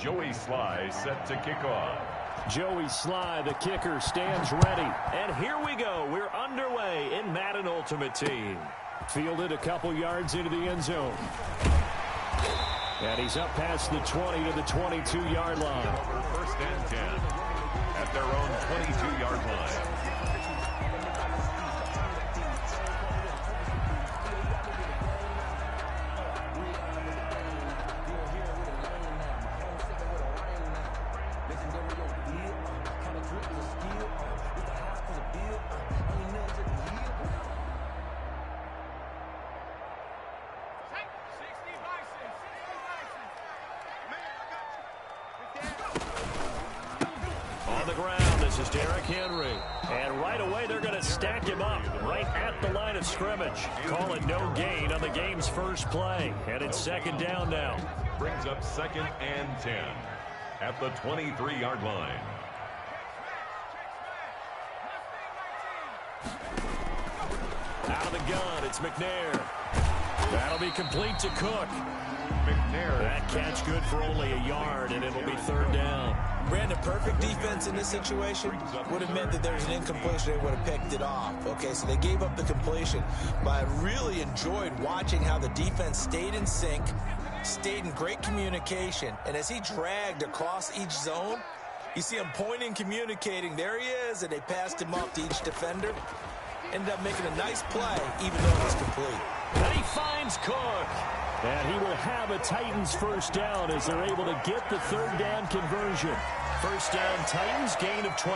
Joey Slye set to kick off. Joey Slye, the kicker, stands ready. And here we go. We're underway in Madden Ultimate Team. Fielded a couple yards into the end zone. And he's up past the 20 to the 22-yard line. Over 1st and 10 at their own 22-yard line. On the ground, this is Derrick Henry. And right away, they're going to stack him up right at the line of scrimmage. Call it no gain on the game's first play. And it's 2nd down now. Brings up 2nd and 10 at the 23-yard line. Out of the gun, it's McNair. That'll be complete to Cook. McNair. That catch good for only a yard, and it'll be 3rd down. Brandon, perfect defense in this situation would have meant that there's an incompletion. They would have picked it off. Okay, so they gave up the completion. But I really enjoyed watching how the defense stayed in sync, stayed in great communication. And as he dragged across each zone, you see him pointing, communicating. There he is, and they passed him off to each defender. Ended up making a nice play, even though it was complete. And he finds Cook. And he will have a Titans 1st down as they're able to get the 3rd down conversion. 1st down, Titans, gain of 12.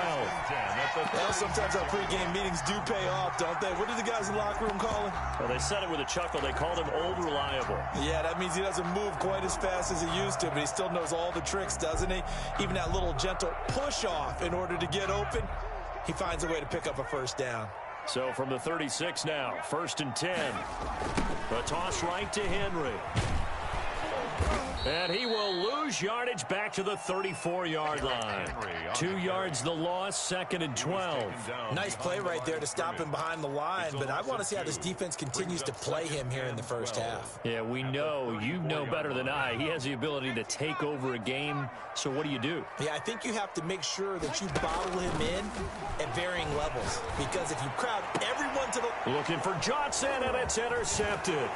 Well, sometimes our pregame meetings do pay off, don't they? What did the guys in the locker room call him? Well, they said it with a chuckle. They called him Old Reliable. Yeah, that means he doesn't move quite as fast as he used to, but he still knows all the tricks, doesn't he? Even that little gentle push-off in order to get open, he finds a way to pick up a 1st down. So from the 36 now, 1st and 10. The toss right to Henry. And he will lose yardage back to the 34-yard line. 2 yards the loss, 2nd and 12. Nice play right there to stop him behind the line, but I want to see how this defense continues to play him here in the 1st half. Yeah, we know, you know better than I, he has the ability to take over a game, so what do you do? Yeah, I think you have to make sure that you bottle him in at varying levels, because if you crowd everyone to the... Looking for Johnson, and it's intercepted.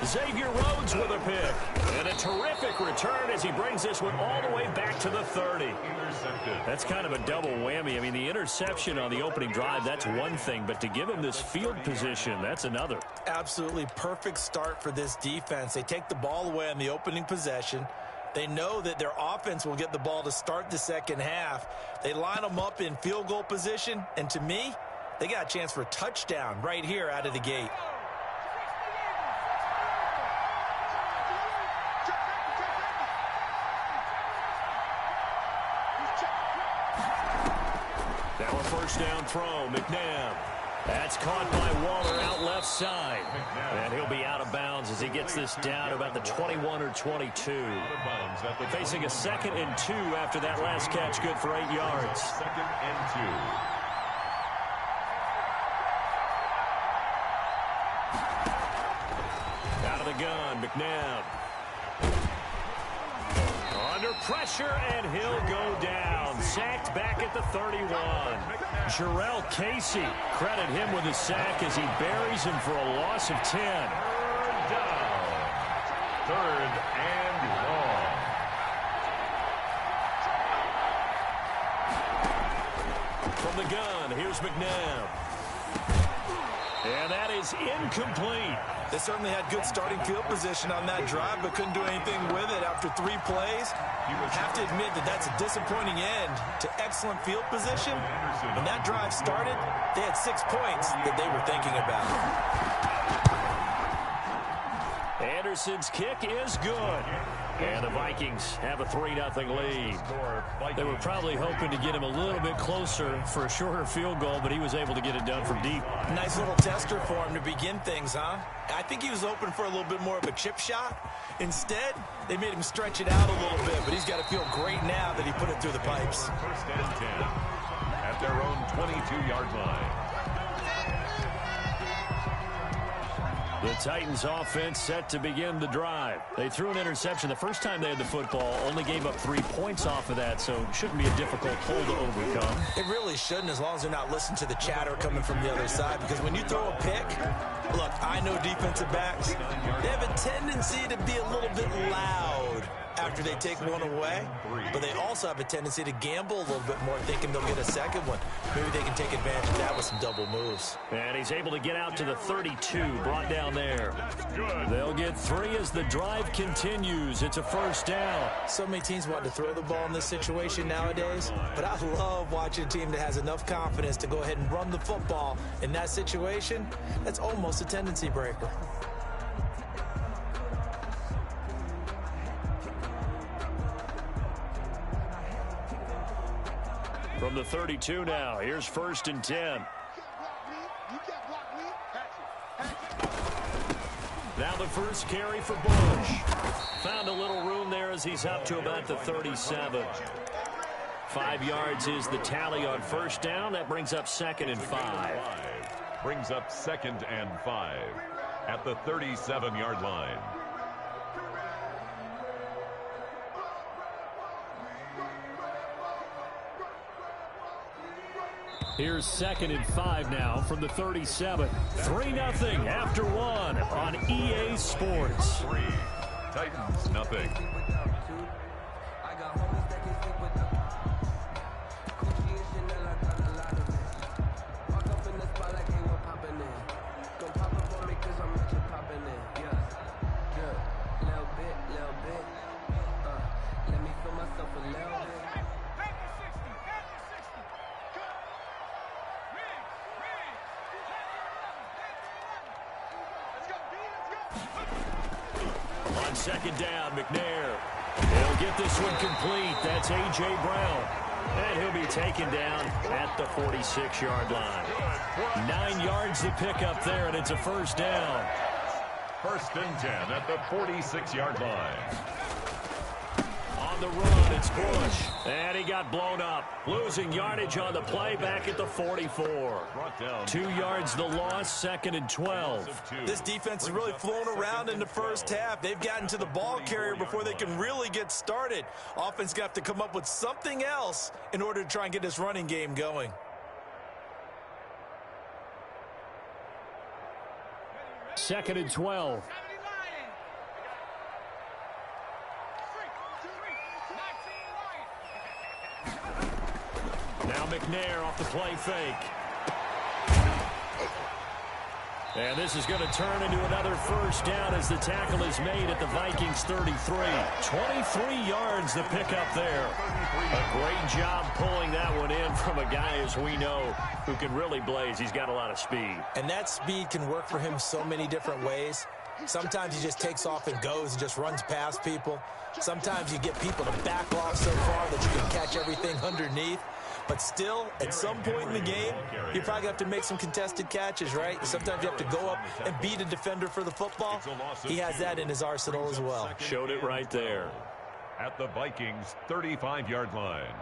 Xavier Rhodes with a pick. And a terrific return as he brings this one all the way back to the 30. That's kind of a double whammy. I mean, the interception on the opening drive, that's one thing. But to give him this field position, that's another. Absolutely perfect start for this defense. They take the ball away on the opening possession. They know that their offense will get the ball to start the 2nd half. They line them up in field goal position. And to me, they got a chance for a touchdown right here out of the gate. Now a 1st down throw, McNabb. That's caught by Waller out left side. And he'll be out of bounds as he gets this down about the 21 or 22. Facing a 2nd and 2 after that last catch, good for 8 yards. 2nd and 2. Out of the gun, McNabb. Under pressure, and he'll go down. Sacked back at the 31. Jarrell Casey, credit him with a sack as he buries him for a loss of 10. 3rd down. 3rd and long. From the gun, here's McNabb. And that is incomplete. They certainly had good starting field position on that drive, but couldn't do anything with it after 3 plays. You have to admit that that's a disappointing end to excellent field position. When that drive started, they had 6 points that they were thinking about. Anderson's kick is good. And the Vikings have a 3-0 lead. They were probably hoping to get him a little bit closer for a shorter field goal, but he was able to get it done from deep. Nice little tester for him to begin things, huh? I think he was open for a little bit more of a chip shot. Instead, they made him stretch it out a little bit, but he's got to feel great now that he put it through the pipes. 1st and 10 at their own 22-yard line. The Titans offense set to begin the drive. They threw an interception the first time they had the football, only gave up 3 points off of that, so shouldn't be a difficult hole to overcome. It really shouldn't, as long as they're not listening to the chatter coming from the other side, because when you throw a pick, look, I know defensive backs, they have a tendency to be a little bit loud after they take one away, but they also have a tendency to gamble a little bit more, thinking they'll get a second one. Maybe they can take advantage of that with some double moves. And he's able to get out to the 32, brought down there. They'll get 3 as the drive continues. It's a first down. So many teams want to throw the ball in this situation nowadays, but I love watching a team that has enough confidence to go ahead and run the football in that situation. That's almost a tendency breaker. From the 32 now, here's 1st and 10. Now the first carry for Bush. Found a little room there as he's up to about the 37. 5 yards is the tally on first down. That brings up 2nd and 5. Brings up 2nd and 5 at the 37-yard line. Here's 2nd and 5 now from the 37. 3-0 after 1 on EA Sports. 3, Titans nothing. On 2nd down, McNair. He'll get this one complete. That's A.J. Brown. And he'll be taken down at the 46-yard line. 9 yards to pick up there, and it's a first down. 1st and 10 at the 46-yard line. On the run, it's Bush. And he got blown up. Losing yardage on the play back at the 44. 2 yards the loss, 2nd and 12. This defense has really flown around in the first half. They've gotten to the ball carrier before they can really get started. Offense got to come up with something else in order to try and get this running game going. Second and 12. Now McNair off the play fake. And this is going to turn into another first down as the tackle is made at the Vikings 33. 23 yards the pickup there. A great job pulling that one in from a guy, as we know, who can really blaze. He's got a lot of speed. And that speed can work for him so many different ways. Sometimes he just takes off and goes and just runs past people. Sometimes you get people to back off so far that you can catch everything underneath. But still, at some point in the game, you probably have to make some contested catches, right? Sometimes you have to go up and beat a defender for the football. He has that in his arsenal as well. Showed it right there. At the Vikings 35-yard line.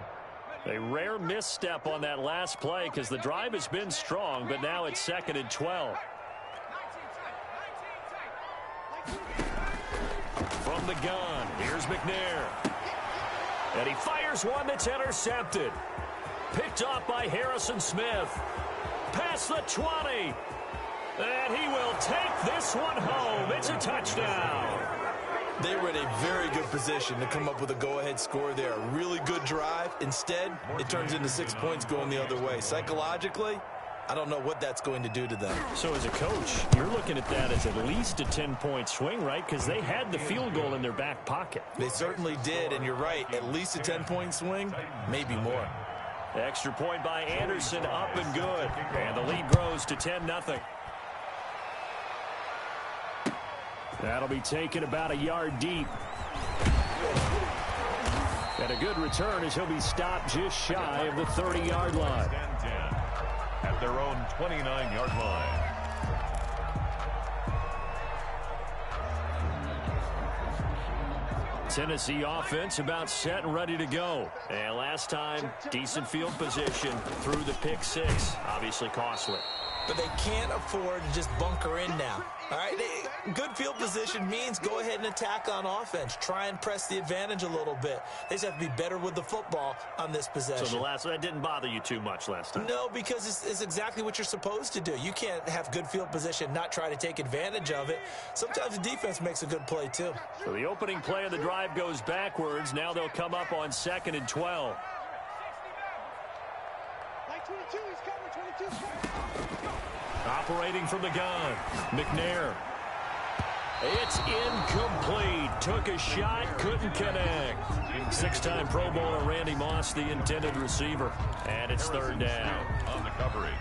A rare misstep on that last play because the drive has been strong, but now it's 2nd and 12. From the gun, here's McNair. And he fires one that's intercepted. Picked off by Harrison Smith. Past the 20. And he will take this one home. It's a touchdown. They were in a very good position to come up with a go-ahead score there. A really good drive. Instead, it turns into 6 points going the other way. Psychologically, I don't know what that's going to do to them. So as a coach, you're looking at that as at least a 10-point swing, right? Because they had the field goal in their back pocket. They certainly did, and you're right. At least a 10-point swing, maybe more. Extra point by Anderson, up and good. And the lead grows to 10-0. That'll be taken about a yard deep. And a good return as he'll be stopped just shy of the 30-yard line. At their own 29-yard line. Tennessee offense about set and ready to go. And last time, decent field position through the pick six. Obviously costly. but they can't afford to just bunker in now. All right, good field position means go ahead and attack on offense. Try and press the advantage a little bit. They just have to be better with the football on this possession. So that didn't bother you too much last time? No, because it's exactly what you're supposed to do. You can't have good field position, not try to take advantage of it. Sometimes the defense makes a good play, too. So the opening play of the drive goes backwards. Now they'll come up on 2nd and 12. Operating from the gun, McNair. It's incomplete. Took a shot, couldn't connect. 6-time Pro Bowler Randy Moss, the intended receiver. And it's 3rd down. On the coverage.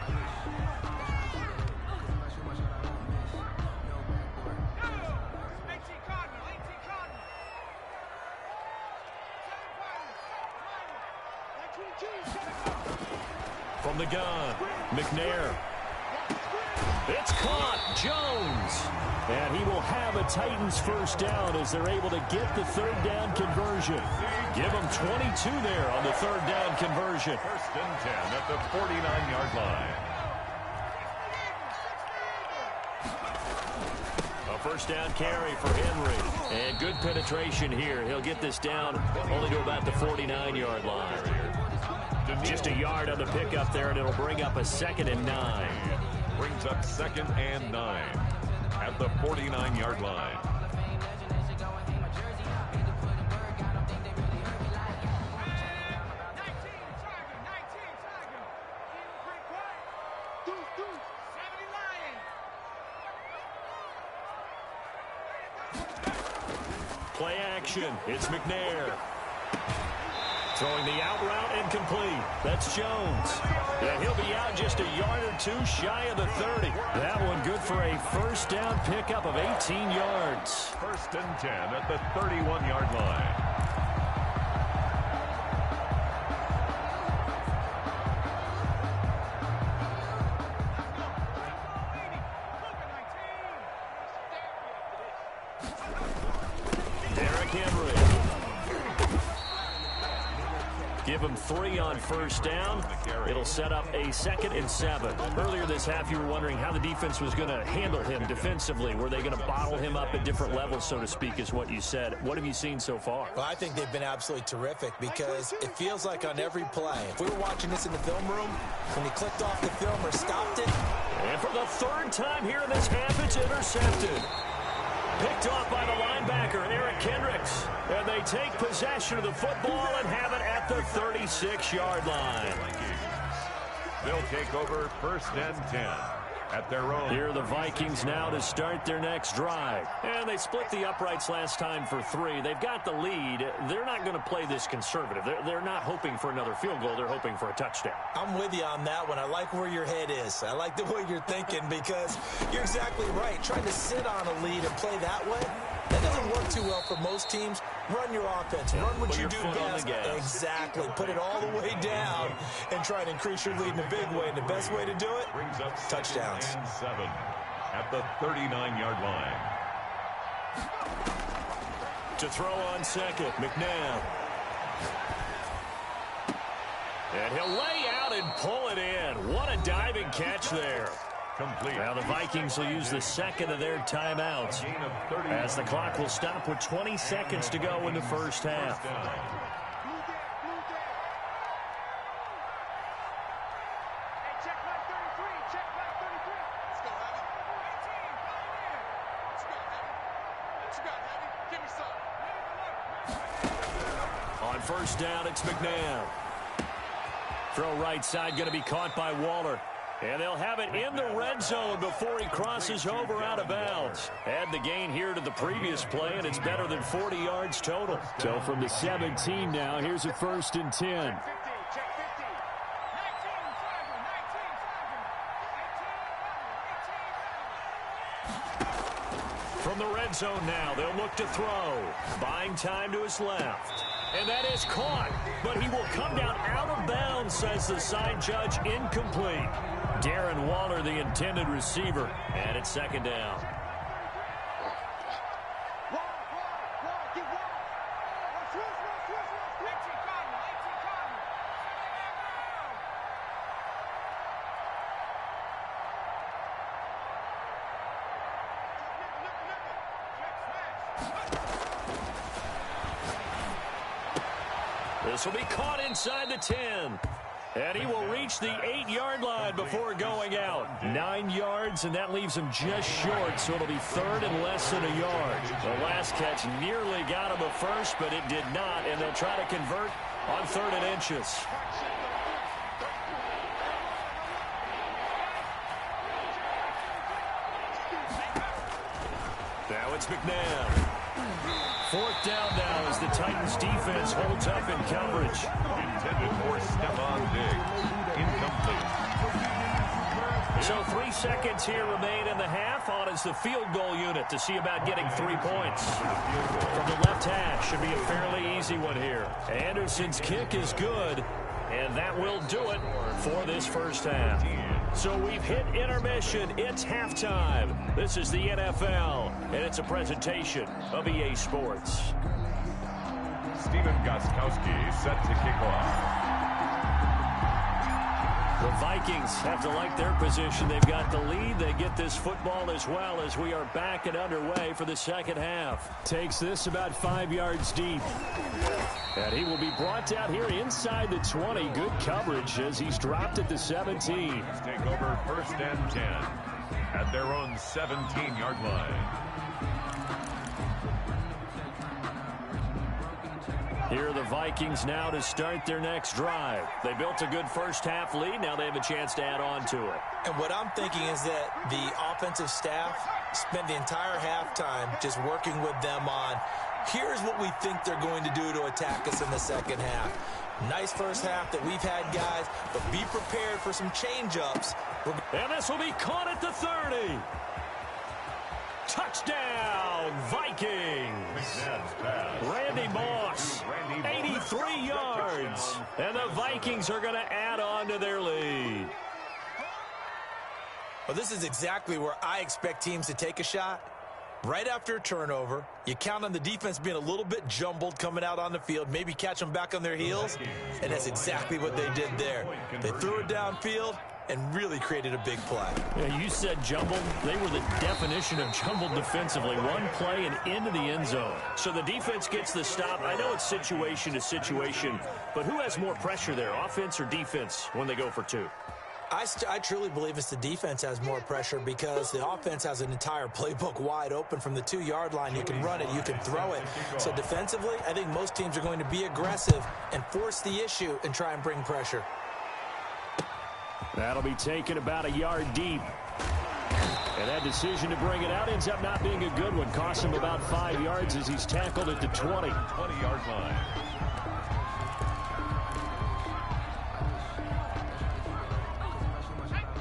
From the gun, McNair. It's caught, Jones. And he will have a Titans first down as they're able to get the 3rd down conversion. Give them 22 there on the 3rd down conversion. 1st and 10 at the 49-yard line. A first down carry for Henry. And good penetration here. He'll get this down only to about the 49-yard line. Just a yard on the pickup there, and it'll bring up a 2nd and 9. Brings up 2nd and 9 at the 49-yard line. Play action. It's McNair. Throwing the out route and complete. That's Jones. Yeah, he'll be out just a yard or two shy of the 30. That one good for a first down pickup of 18 yards. 1st and 10 at the 31-yard line. Give him 3 on first down. It'll set up a 2nd and 7. Earlier this half, you were wondering how the defense was going to handle him defensively. Were they going to bottle him up at different levels, so to speak, is what you said. What have you seen so far? Well, I think they've been absolutely terrific because it feels like on every play, if we were watching this in the film room, when he clicked off the film or stopped it. And for the 3rd time here in this half, it's intercepted. Picked off by the linebacker, Eric Kendricks. And they take possession of the football and have it at the 36-yard line. They'll take over 1st and 10 at their own. Here are the Vikings now to start their next drive. And they split the uprights last time for 3. They've got the lead. They're not going to play this conservative. They're not hoping for another field goal. They're hoping for a touchdown. I'm with you on that one. I like where your head is. I like the way you're thinking because you're exactly right. Trying to sit on a lead and play that way, that doesn't work too well for most teams. Run your offense. Run what you do best. Exactly. Put it all the way down and try to increase your lead in a big way. And the best way to do it, brings up touchdowns. 2nd and 7 at the 39-yard line. To throw on 2nd, McNabb. And he'll lay out and pull it in. What a diving catch there. Complete. Now the Vikings will use the 2nd of their timeouts as the clock will stop with 20 seconds to go in the first half. On first down, it's McNabb. Throw right side, going to be caught by Waller. And they'll have it in the red zone before he crosses over out of bounds. Add the gain here to the previous play, and it's better than 40 yards total. So from the 17 now, here's a 1st and 10. From the red zone now, they'll look to throw. Buying time to his left. And that is caught, but he will come down out of bounds, says the side judge, incomplete. Darren Waller, the intended receiver, and it's 2nd down. This will be caught inside the 10. And he will reach the 8-yard line before going out. 9 yards, and that leaves him just short, so it'll be third and less than a yard. The last catch nearly got him a first, but it did not, and they'll try to convert on 3rd and inches. Now it's McNabb. 4th down now as the Titans defense holds up in coverage. Intended for Stephon Diggs. Incomplete. So 3 seconds here remain in the half. On is the field goal unit to see about getting 3 points. From the left hash, should be a fairly easy one here. Anderson's kick is good, and that will do it for this first half. So we've hit intermission. It's halftime. This is the NFL, and it's a presentation of EA Sports. Stephen Gostkowski set to kick off. The Vikings have to like their position. They've got the lead. They get this football as well as we are back and underway for the second half. Takes this about 5 yards deep. And he will be brought down here inside the 20. Good coverage as he's dropped at the 17. Take over 1st and 10 at their own 17-yard line. Here are the Vikings now to start their next drive. They built a good first half lead. Now they have a chance to add on to it. And what I'm thinking is that the offensive staff spent the entire halftime just working with them on, here's what we think they're going to do to attack us in the second half. Nice first half that we've had, guys, but be prepared for some change-ups. And this will be caught at the 30. Touchdown, Vikings. Randy Moss, 83 yards. And the Vikings are going to add on to their lead. Well, this is exactly where I expect teams to take a shot. Right after a turnover, you count on the defense being a little bit jumbled coming out on the field, maybe catch them back on their heels, and that's exactly what they did there. They threw it downfield and really created a big play. Yeah, you said jumbled. They were the definition of jumbled defensively. One play and into the end zone. So the defense gets the stop. I know it's situation to situation, but who has more pressure there, offense or defense, when they go for 2? I truly believe it's the defense has more pressure because the offense has an entire playbook wide open from the 2-yard line. You can run it, you can throw it. So defensively, I think most teams are going to be aggressive and force the issue and try and bring pressure. That'll be taken about a yard deep. And that decision to bring it out ends up not being a good one. Cost him about 5 yards as he's tackled at the 20. 20-yard line.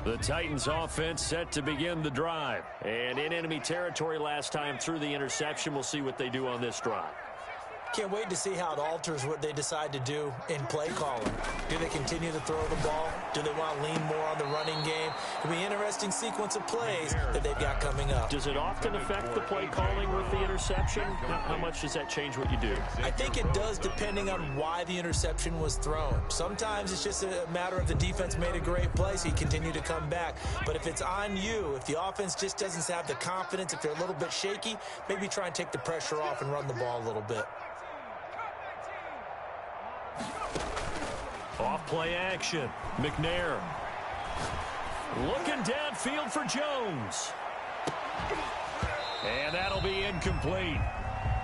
The Titans offense set to begin the drive. And in enemy territory last time through the interception. We'll see what they do on this drive. Can't wait to see how it alters what they decide to do in play calling. Do they continue to throw the ball? Do they want to lean more on the running game? It'll be an interesting sequence of plays that they've got coming up. Does it often affect the play calling with the interception? How much does that change what you do? I think it does depending on why the interception was thrown. Sometimes it's just a matter of the defense made a great play, so you continue to come back. But if it's on you, if the offense just doesn't have the confidence, if they're a little bit shaky, maybe try and take the pressure off and run the ball a little bit. Off play action. McNair looking downfield for Jones. And that'll be incomplete.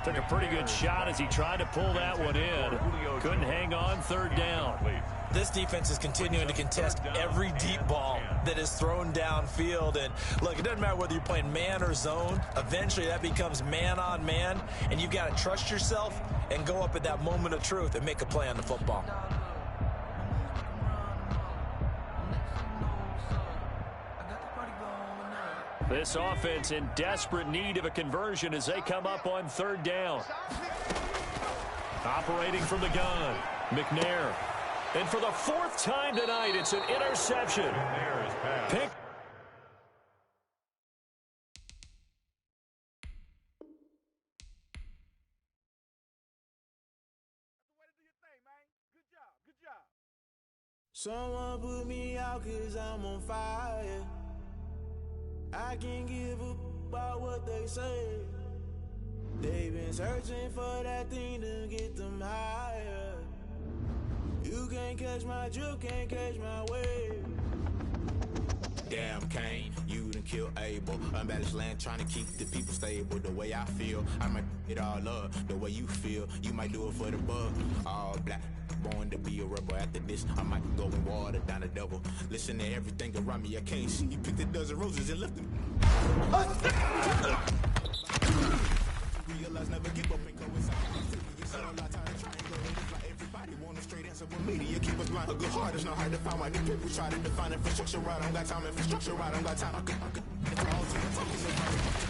Took a pretty good shot as he tried to pull that one in. Couldn't hang on, 3rd down. This defense is continuing to contest every deep ball that is thrown downfield. And look, it doesn't matter whether you're playing man or zone. Eventually that becomes man on man. And you've got to trust yourself and go up at that moment of truth and make a play on the football. This offense in desperate need of a conversion as they come up on 3rd down. Operating from the gun, McNair. And for the 4th time tonight, it's an interception. Pick. Someone put me out 'cause I'm on fire. I can't give up about what they say. They've been searching for that thing to get them higher. You can't catch my drift, can't catch my wave. Damn, Kane, you done killed Abel. Unbalanced land, trying to keep the people stable. The way I feel, I might it all up. The way you feel, you might do it for the bug. All black, born to be a rebel. After this, I might go and water down the devil. Listen to everything around me, I can't see. You picked a dozen roses and left them. Realize never give up and go inside. You said a lot of times trying to go like everybody want a straight answer with media. Keep us blind. A good heart is not hard to find. Why the people try to define infrastructure right? I don't got time. Infrastructure right, I don't got time. I could. It's all to the top. It's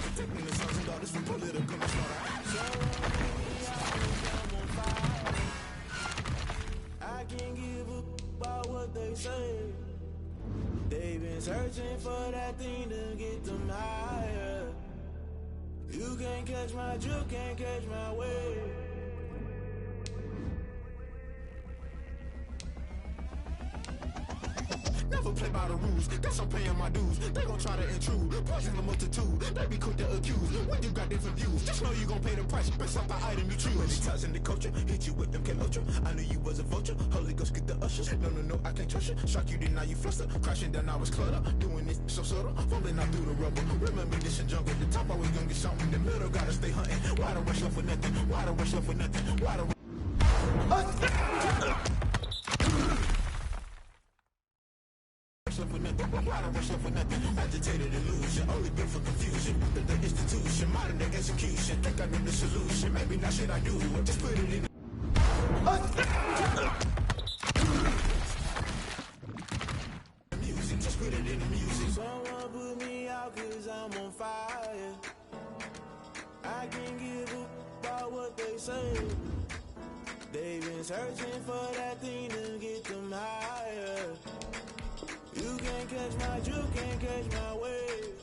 protecting the sons and daughters from political slaughter. I can't give up about what they say. They've been searching for that thing to get them higher. You can't catch my drift, can't catch my wave. Never play by the rules, guess I'm paying my dues. They gon' try to intrude, poison the multitude. They be quick to accuse, when you got different views. Just know you gon' pay the price, based off the item you choose. Many times in the culture, hit you with them K-Ultra. I knew you was a vulture, Holy Ghost get the ushers. No, I can't trust you. Shock you, then now you fluster. Crashing down, I was cluttered. Doing this so subtle, fumbling out through the rubble. Remember this in jungle, the top always gonna get something. The middle gotta stay hunting. Why the rush up for nothing? Why the rush up for nothing? Why the for nothing, agitated illusion, only built for confusion. The institution, modern day execution. Think I know the solution, maybe not shit I do. Just put it in. Music, just put it in the music. Someone put me out 'cause I'm on fire. I can't give up about what they say. They've been searching for that thing to get them higher. You can't catch my drift, can't catch my wave.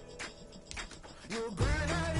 You're burning.